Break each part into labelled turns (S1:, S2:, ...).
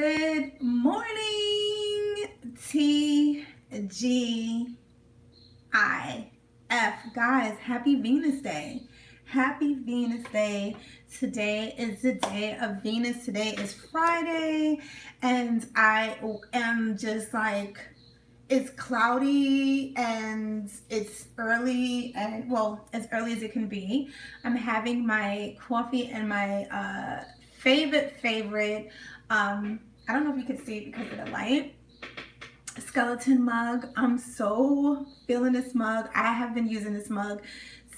S1: Good morning, TGIF. Guys, happy Venus Day. Happy Venus Day. Today is the day of Venus. Today is Friday, and I am just like, it's cloudy and it's early, and well, as early as it can be. I'm having my coffee and my favorite I don't know if you could see it because of the light, skeleton mug. I'm so feeling this mug. I have been using this mug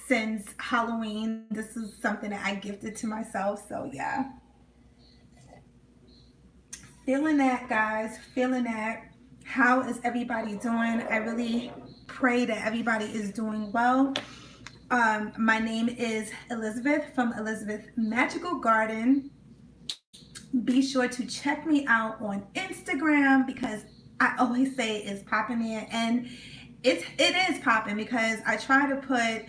S1: since Halloween. This is something that I gifted to myself. So yeah, feeling that, guys, feeling that. How is everybody doing? I really pray that everybody is doing well. My name is Elizabeth from Elizabeth Magical Garden. Be sure to check me out on Instagram because I always say it's popping there, and it is popping because I try to put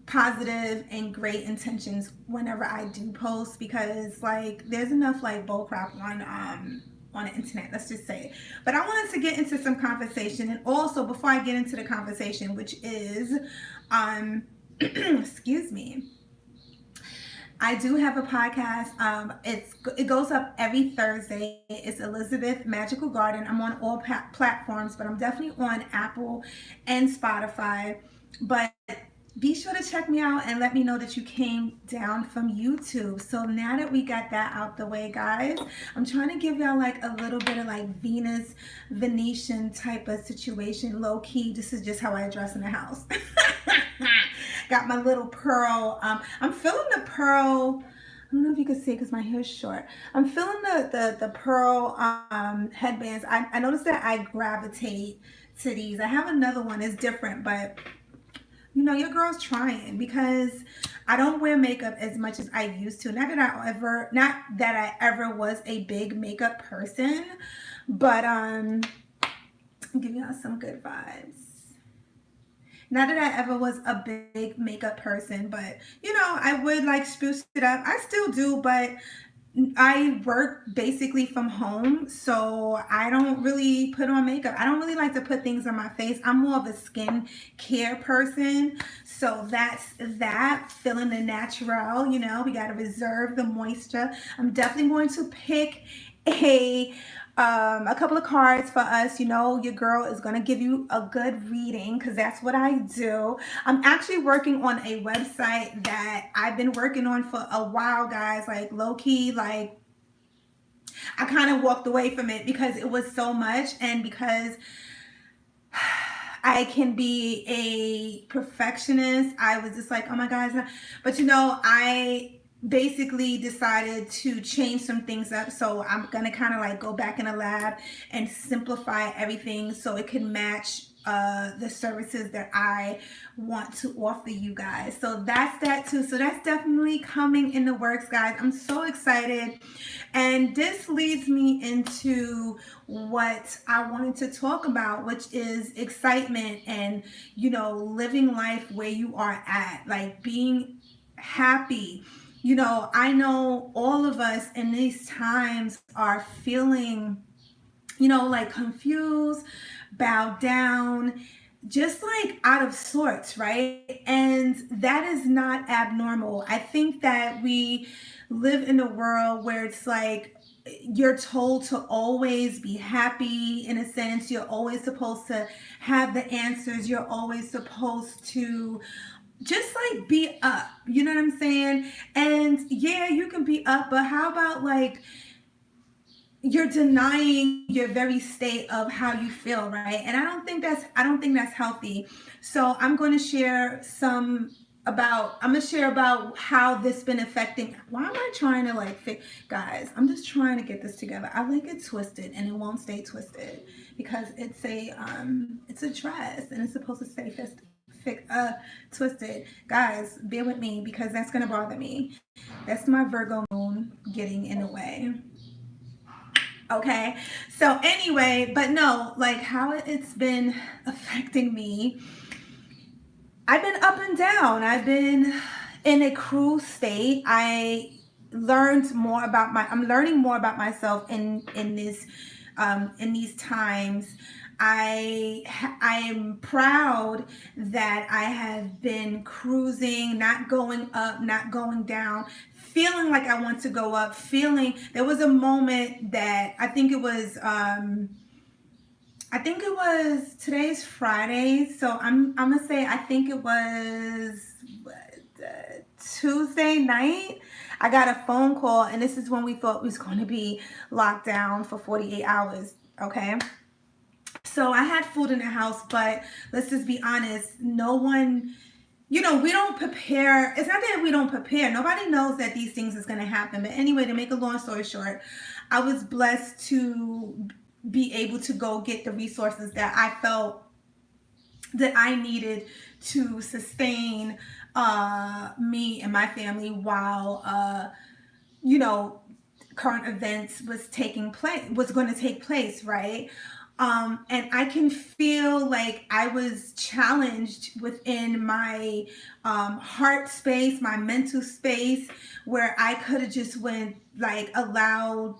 S1: positive and great intentions whenever I do post, because like there's enough like bullcrap on the internet, let's just say. But I wanted to get into some conversation, and also before I get into the conversation, which is excuse me, I do have a podcast. It goes up every Thursday. It's Elizabeth Magical Garden. I'm on all platforms, but I'm definitely on Apple and Spotify. But be sure to check me out and let me know that you came down from YouTube. So now that we got that out the way, guys, I'm trying to give y'all like a little bit of like Venus Venetian type of situation, low key. This is just how I dress in the house. Got my little pearl. I'm feeling the pearl. I don't know if you can see it because my hair's short. I'm feeling the pearl headbands. I noticed that I gravitate to these. I have another one. It's different, but you know, your girl's trying because I don't wear makeup as much as I used to. Not that I ever was a big makeup person, but I'm giving y'all some good vibes. Not that I ever was a big makeup person, but you know, I would like spruce it up. I still do, but I work basically from home, so I don't really put on makeup. I don't really like to put things on my face. I'm more of a skin care person. So that's that. Feeling the natural, you know, we got to reserve the moisture. I'm definitely going to pick a a couple of cards for us. You know, your girl is going to give you a good reading because that's what I do. I'm actually working on a website that I've been working on for a while, guys. Like low key, like I kind of walked away from it because it was so much, and because I can be a perfectionist, I was just like, oh my God. But you know, I basically decided to change some things up. So I'm going to kind of like go back in the lab and simplify everything so it can match the services that I want to offer you guys. So that's that too. So that's definitely coming in the works, guys. I'm so excited. And this leads me into what I wanted to talk about, which is excitement and, you know, living life where you are at, like being happy. You know, I know all of us in these times are feeling, you know, like confused, bowed down, just like out of sorts, right? And that is not abnormal. I think that we live in a world where it's like you're told to always be happy in a sense. You're always supposed to have the answers. You're always supposed to just like be up. You know what I'm saying? And yeah, you can be up, but how about like you're denying your very state of how you feel, right? And I don't think that's healthy. So I'm going to share about how this been affecting. Why am I trying to like fix, guys, I'm just trying to get this together. I like it twisted and it won't stay twisted because it's a dress and it's supposed to stay twisted. Guys, bear with me because that's going to bother me. That's my Virgo moon getting in the way. Okay. So anyway, but no, like how it's been affecting me. I've been up and down. I've been in a cruise state. I I'm learning more about myself in these times. I am proud that I have been cruising, not going up, not going down, feeling like I want to go up, feeling there was a moment that I think it was today's Friday, so I'm gonna say I think it was Tuesday night. I got a phone call, and this is when we thought we was going to be locked down for 48 hours. Okay, so I had food in the house, but let's just be honest, no one, we don't prepare. It's not that we don't prepare. Nobody knows that these things is going to happen. But anyway, to make a long story short, I was blessed to be able to go get the resources that I felt that I needed to sustain me and my family while you know current events was going to take place, right? And I can feel like I was challenged within my heart space, my mental space, where I could have just went like allowed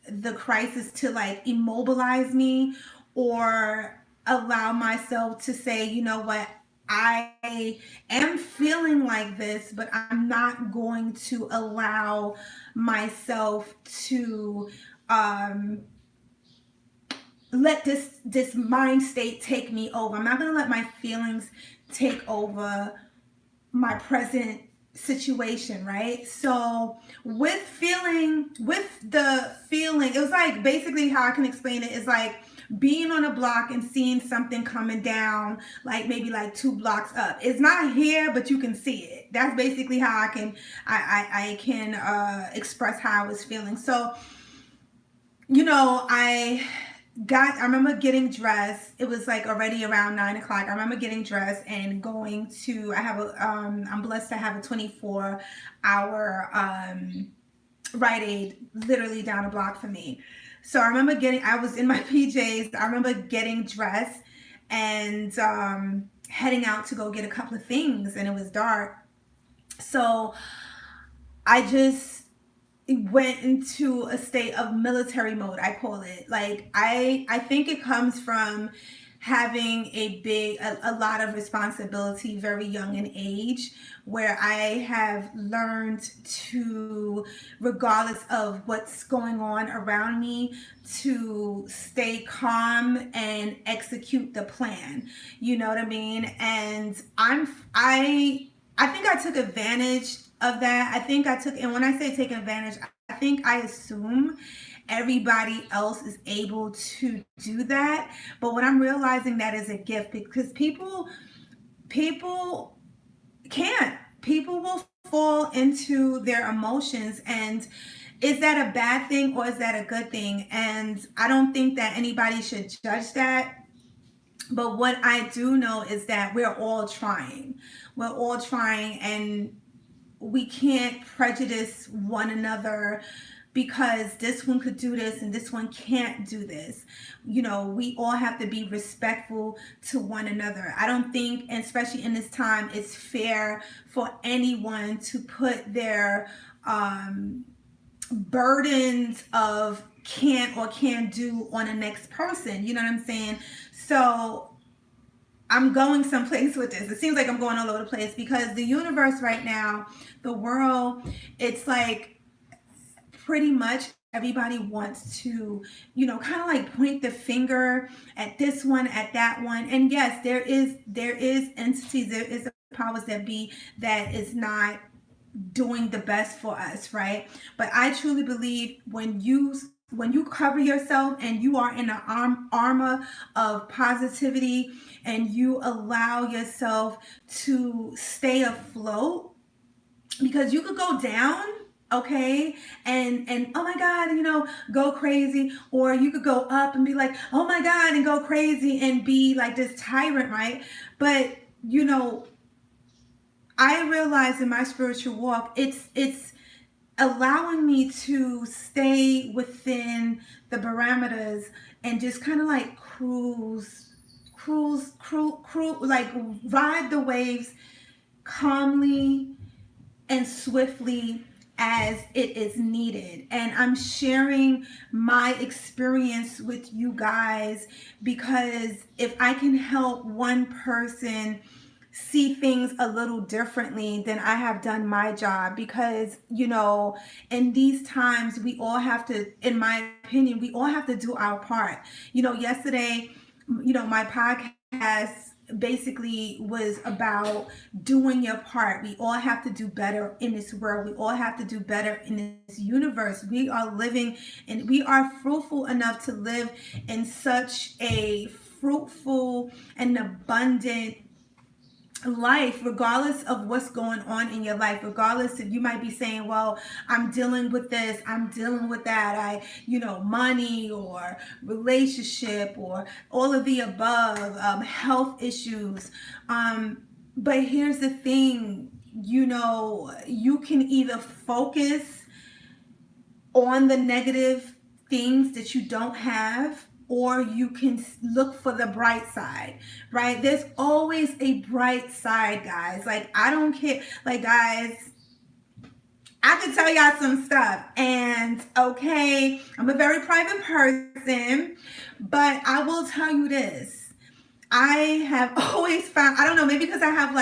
S1: the crisis to like immobilize me, or allow myself to say, you know what, I am feeling like this, but I'm not going to allow myself to um, let this mind state take me over. I'm not going to let my feelings take over my present situation, right? So with the feeling, it was like basically how I can explain it is like being on a block and seeing something coming down, like maybe like 2 blocks up. It's not here, but you can see it. That's basically how I can express how I was feeling. So I remember getting dressed. It was like already around 9 o'clock. I remember getting dressed and going to, I'm blessed to have a 24-hour Rite Aid literally down a block from me. So I was in my PJs. I remember getting dressed and heading out to go get a couple of things, and it was dark. So I just went into a state of military mode, I call it. Like I think it comes from having a lot of responsibility very young in age, where I have learned to, regardless of what's going on around me, to stay calm and execute the plan. You know what I mean? And I think I took advantage of that. And when I say take advantage, I think I assume everybody else is able to do that. But what I'm realizing, that is a gift, because people can't. People will fall into their emotions, and is that a bad thing or is that a good thing? And I don't think that anybody should judge that. But what I do know is that we're all trying. We're all trying, and we can't prejudice one another because this one could do this and this one can't do this. We all have to be respectful to one another. I don't think, and especially in this time, it's fair for anyone to put their burdens of can't or can't do on the next person. You know what I'm saying? So I'm going someplace with this. It seems like I'm going all over the place, because the universe right now, the world, it's like pretty much everybody wants to, kind of like point the finger at this one, at that one. And yes, there is entities, there is powers that be that is not doing the best for us, right? But I truly believe when you cover yourself and you are in an armor of positivity, and you allow yourself to stay afloat, because you could go down, okay, and oh my god, go crazy, or you could go up and be like, oh my god, and go crazy and be like this tyrant, right? But I realize in my spiritual walk, it's allowing me to stay within the parameters and just kind of like cruise, like ride the waves calmly and swiftly, as it is needed. And I'm sharing my experience with you guys because if I can help one person see things a little differently, then I have done my job. Because, in these times, we all have to, in my opinion, we all have to do our part. Yesterday, my podcast basically was about doing your part. We all have to do better in this world. We all have to do better in this universe. We are living and we are fruitful enough to live in such a fruitful and abundant life, regardless of what's going on in your life. Regardless if you might be saying, well, I'm dealing with this, I'm dealing with that, money or relationship or all of the above, health issues. But here's the thing, you can either focus on the negative things that you don't have, or you can look for the bright side, right? There's always a bright side, guys. Like, I don't care. Like, guys, I can tell y'all some stuff. And okay, I'm a very private person, but I will tell you this. I have always found, I don't know, maybe because I have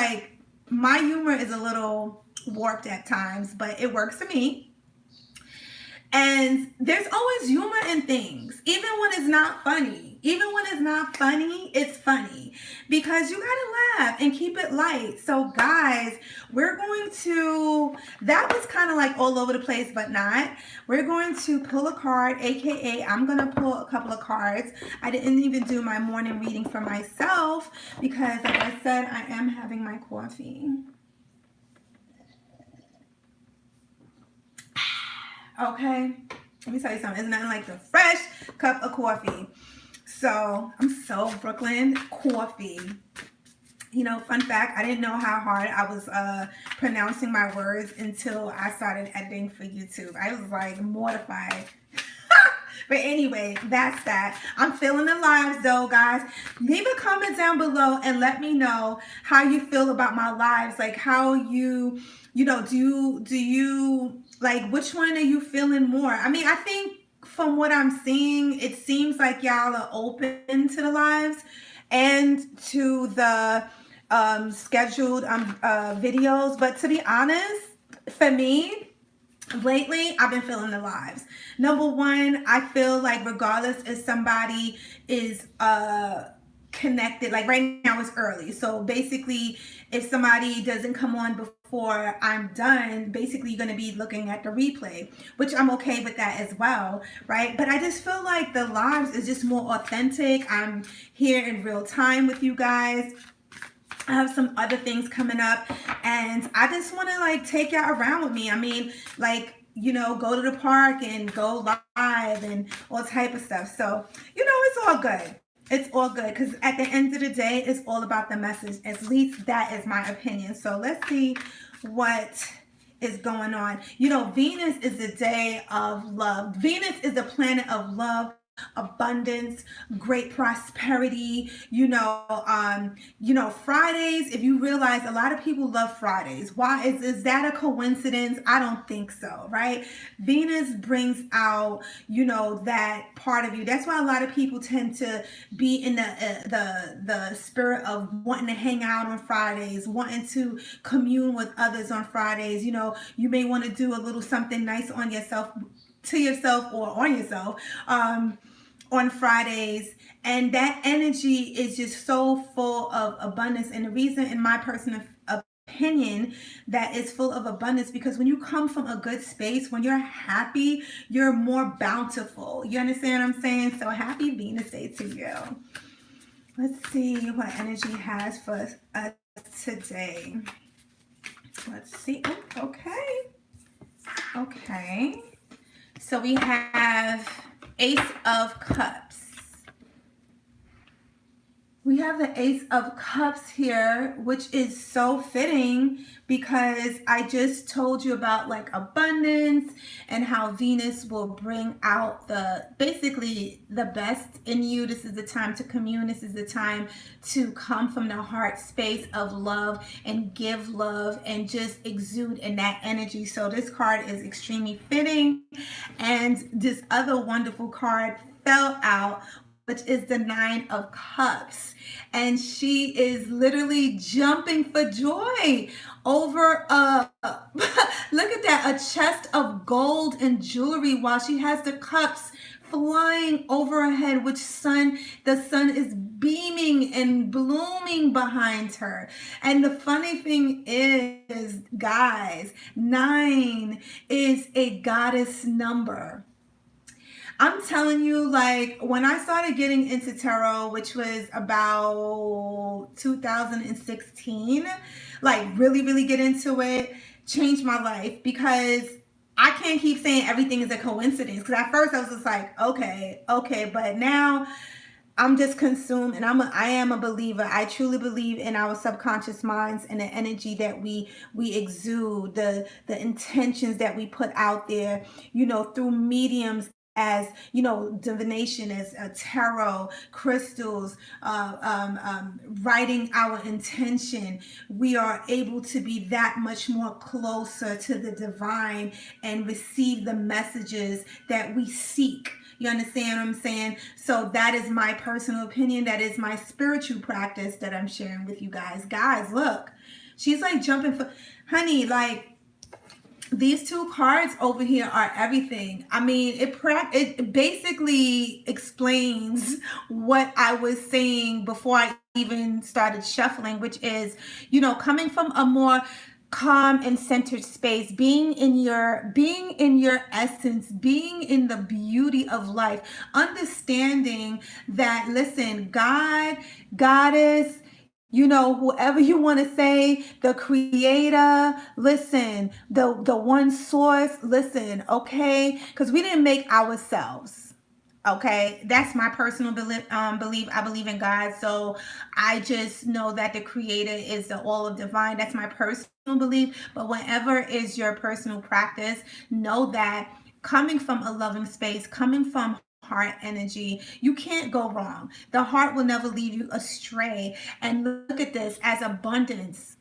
S1: my humor is a little warped at times, but it works for me. And there's always humor in things, even when it's not funny. Even when it's not funny, it's funny because you gotta laugh and keep it light. So, guys, that was kind of like all over the place, but not. We're going to pull a card, aka, I'm gonna pull a couple of cards. I didn't even do my morning reading for myself because, like I said, I am having my coffee. Okay, let me tell you something. It's nothing like the fresh cup of coffee. So I'm so Brooklyn coffee. Fun fact, I didn't know how hard I was pronouncing my words until I started editing for YouTube. I was mortified. But anyway, that's that. I'm feeling the lives though, guys. Leave a comment down below and let me know how you feel about my lives. Like, how do you like, which one are you feeling more? I mean, I think from what I'm seeing, it seems like y'all are open to the lives and to the scheduled videos. But to be honest, for me, lately, I've been feeling the lives. Number one, I feel like regardless if somebody is connected, like right now it's early. So basically, if somebody doesn't come on before I'm done, basically you're going to be looking at the replay, which I'm okay with that as well, right? But I just feel like the lives is just more authentic. I'm here in real time with you guys. I have some other things coming up and I just want to take y'all around with me. I mean, go to the park and go live and all type of stuff. So, it's all good. It's all good because at the end of the day, it's all about the message. At least that is my opinion. So let's see what is going on. Venus is the day of love. Venus is the planet of love, abundance, great prosperity. Fridays, if you realize, a lot of people love Fridays. Why is that a coincidence? I don't think so, right? Venus brings out that part of you. That's why a lot of people tend to be in the spirit of wanting to hang out on Fridays, wanting to commune with others on Fridays. You may want to do a little something nice on yourself, to yourself, or on yourself on Fridays. And that energy is just so full of abundance. And the reason, in my personal opinion, that is full of abundance, because when you come from a good space, when you're happy, you're more bountiful. You understand what I'm saying? So happy Venus Day to you. Let's see what energy has for us today. Let's see. Okay. So we have Ace of Cups. We have the Ace of Cups here, which is so fitting because I just told you about like abundance and how Venus will bring out the basically the best in you. This is the time to commune. This is the time to come from the heart space of love and give love and just exude in that energy. So this card is extremely fitting. And this other wonderful card fell out, which is the Nine of Cups. And she is literally jumping for joy over a look at that, a chest of gold and jewelry while she has the cups flying over her head, which the sun is beaming and blooming behind her. And the funny thing is, guys, 9 is a goddess number. I'm telling you, like, when I started getting into tarot, which was about 2016, like, really, really get into it, changed my life because I can't keep saying everything is a coincidence. Because at first I was just like, okay, but now I'm just consumed, and I am a believer. I truly believe in our subconscious minds and the energy that we exude, the intentions that we put out there, through mediums as divination, as tarot, crystals, writing our intention. We are able to be that much more closer to the divine and receive the messages that we seek. You understand what I'm saying? So that is my personal opinion. That is my spiritual practice that I'm sharing with you guys. Guys, look, she's like jumping for, honey, like, these two cards over here are everything. I mean, it basically explains what I was saying before I even started shuffling, which is, coming from a more calm and centered space, being in your essence, being in the beauty of life, understanding that, listen, God, Goddess, whoever you want to say, the creator, listen, the one source, listen, okay? Because we didn't make ourselves. Okay, that's my personal belief. I believe in God, so I just know that the creator is the all of divine. That's my personal belief. But whatever is your personal practice, know that coming from a loving space, coming from heart energy, you can't go wrong. The heart will never lead you astray. And look at this as abundance.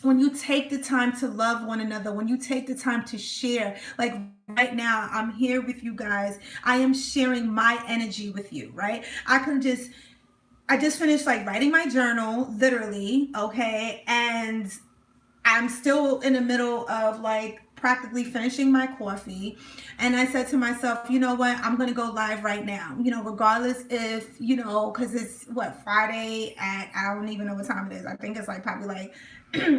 S1: When you take the time to love one another, when you take the time to share, like right now, I'm here with you guys. I am sharing my energy with you, right? I just finished like writing my journal, literally, okay? And I'm still in the middle of like practically finishing my coffee. And I said to myself, you know what? I'm going to go live right now, regardless if, because it's Friday at, I don't even know what time it is. I think it's like probably like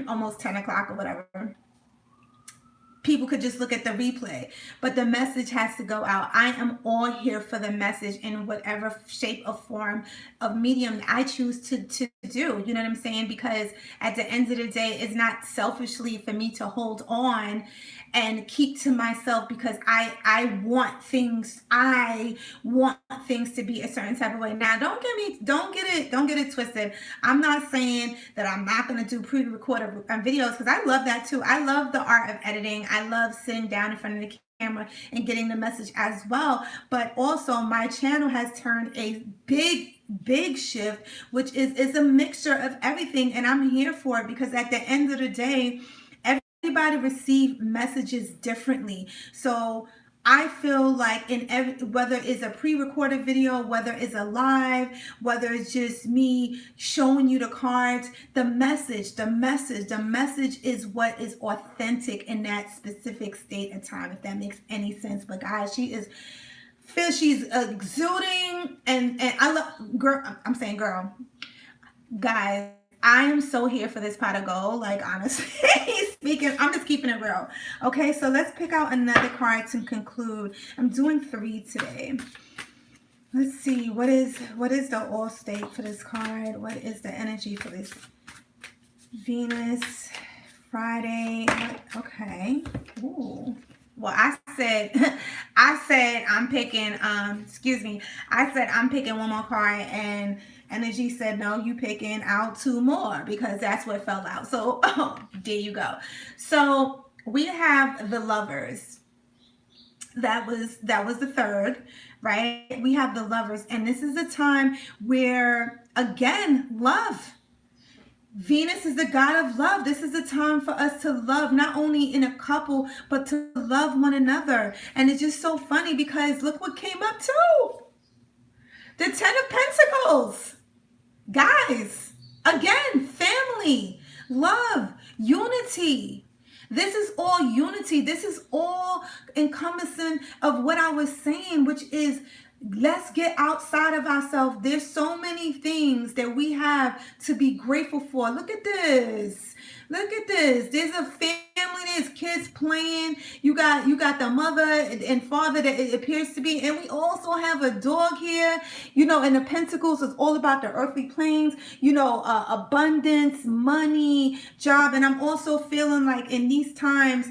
S1: almost 10 o'clock or whatever. People could just look at the replay, but the message has to go out. I am all here for the message in whatever shape or form of medium I choose to do. You know what I'm saying? Because at the end of the day, it's not selfishly for me to hold on and keep to myself because I want things to be a certain type of way. Now, don't get it twisted. I'm not saying that I'm not going to do pre-recorded videos because I love that too. I love the art of editing. I love sitting down in front of the camera and getting the message as well. But also my channel has turned a big shift, which is a mixture of everything, and I'm here for it because at the end of the day, everybody receive messages differently. So I feel like whether it's a pre-recorded video, whether it's a live, whether it's just me showing you the cards, the message is what is authentic in that specific state and time, if that makes any sense. But guys, she's exuding, and I love, girl, I'm saying girl, guys, I am so here for this pot of gold. Like, honestly speaking, I'm just keeping it real. Okay, so let's pick out another card to conclude. I'm doing 3 today. Let's see, what is the all state for this card? What is the energy for this Venus Friday? Okay. Ooh. Well, I said, I said I'm picking. Excuse me. I said I'm picking one more card, and then she said, no, you picking out two more because that's what fell out. So there you go. So we have the lovers. That was the third, right? We have the lovers, and this is a time where again love. Venus is the god of love. This is a time for us to love, not only in a couple, but to love one another. And it's just so funny because look what came up too. The Ten of Pentacles. Guys, again, family, love, unity. This is all unity. This is all encompassing of what I was saying, which is let's get outside of ourselves. There's so many things that we have to be grateful for. Look at this. Look at this. There's a family, there's kids playing. You got the mother and father that it appears to be. And we also have a dog here. And the pentacles is all about the earthly planes, abundance, money, job. And I'm also feeling like in these times,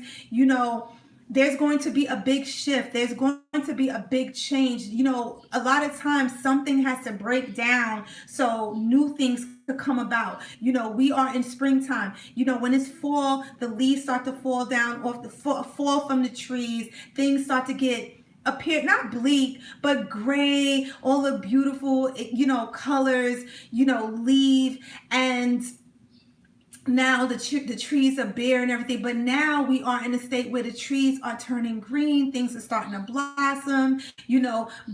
S1: there's going to be a big shift. There's going to be a big change. A lot of times something has to break down so new things could come about. We are in springtime. When it's fall, the leaves start to fall down off the fall from the trees. Things start to get appear not bleak but gray, all the beautiful colors leave, and now the trees are bare and everything, but now we are in a state where the trees are turning green, things are starting to blossom,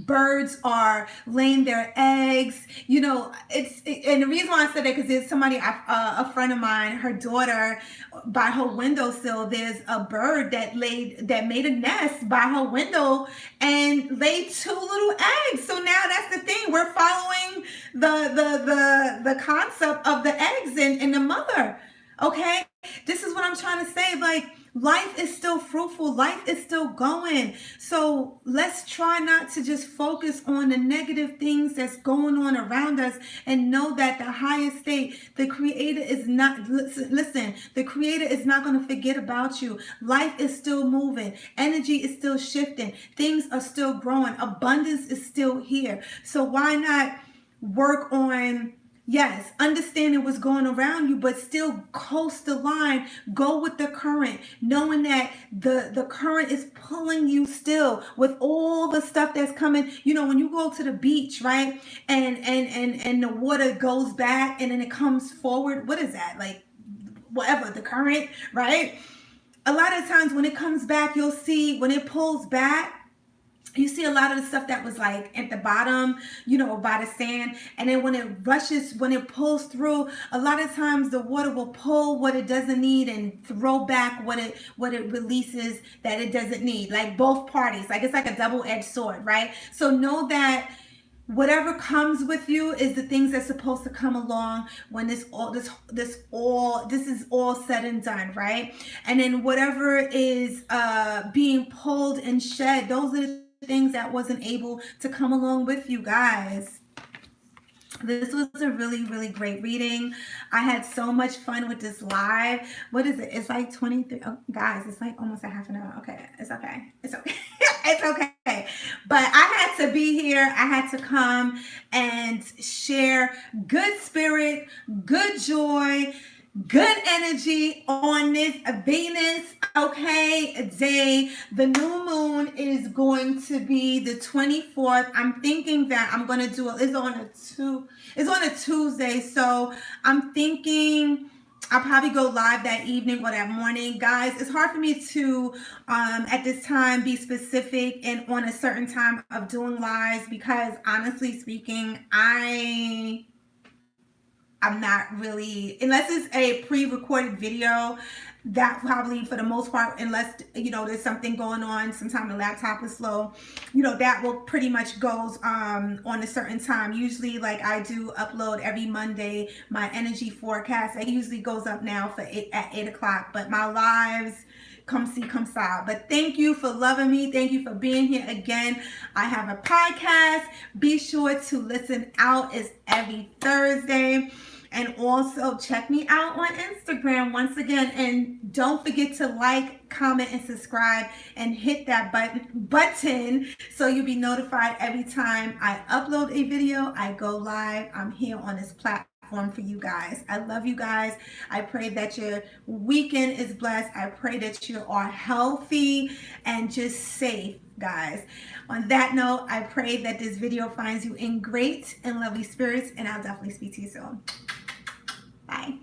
S1: birds are laying their eggs, and the reason why I said that because there's somebody, a friend of mine, her daughter, by her windowsill, there's a bird that made a nest by her window and laid two little eggs. So now that's the thing, we're following the concept of the eggs and the mother. Okay, this is what I'm trying to say. Like, life is still fruitful, life is still going. So let's try not to just focus on the negative things that's going on around us, and know that the highest state, the creator is not, listen, the creator is not going to forget about you. Life is still moving, energy is still shifting, things are still growing, abundance is still here. So why not work on, yes, understanding what's going around you, but still coast the line, go with the current, knowing that the current is pulling you still with all the stuff that's coming. When you go to the beach, right, and the water goes back and then it comes forward, what is that? Like, whatever, the current, right? A lot of times when it comes back, you'll see when it pulls back, you see a lot of the stuff that was like at the bottom, by the sand. And then when it pulls through, a lot of times the water will pull what it doesn't need and throw back what it releases that it doesn't need. Like both parties, like it's like a double-edged sword, right? So know that whatever comes with you is the things that's supposed to come along when this is all said and done, right? And then whatever is being pulled and shed, those are the things that wasn't able to come along with you guys. This was a really, really great reading. I had so much fun with this live. What is it? It's like 23. Oh, guys, it's like almost a half an hour. Okay, it's okay. It's okay. It's okay. But I had to be here. I had to come and share good spirit, good joy, good energy on this Venus, day. The new moon is going to be the 24th. I'm thinking that I'm going to do it. It's on a Tuesday. So I'm thinking I'll probably go live that evening or that morning. Guys, it's hard for me to, at this time, be specific and on a certain time of doing lives because, honestly speaking, I'm not really, unless it's a pre-recorded video, that probably for the most part, unless, there's something going on, sometimes the laptop is slow, that will pretty much goes on a certain time. Usually, like I do upload every Monday, my energy forecast, it usually goes up now at 8 o'clock, but my lives, come see, come saw. But thank you for loving me. Thank you for being here again. I have a podcast. Be sure to listen out. It's every Thursday. And also check me out on Instagram once again. And don't forget to like, comment, and subscribe, and hit that button so you'll be notified every time I upload a video, I go live. I'm here on this platform for you guys. I love you guys. I pray that your weekend is blessed. I pray that you are healthy and just safe, guys. On that note, I pray that this video finds you in great and lovely spirits, and I'll definitely speak to you soon. Bye.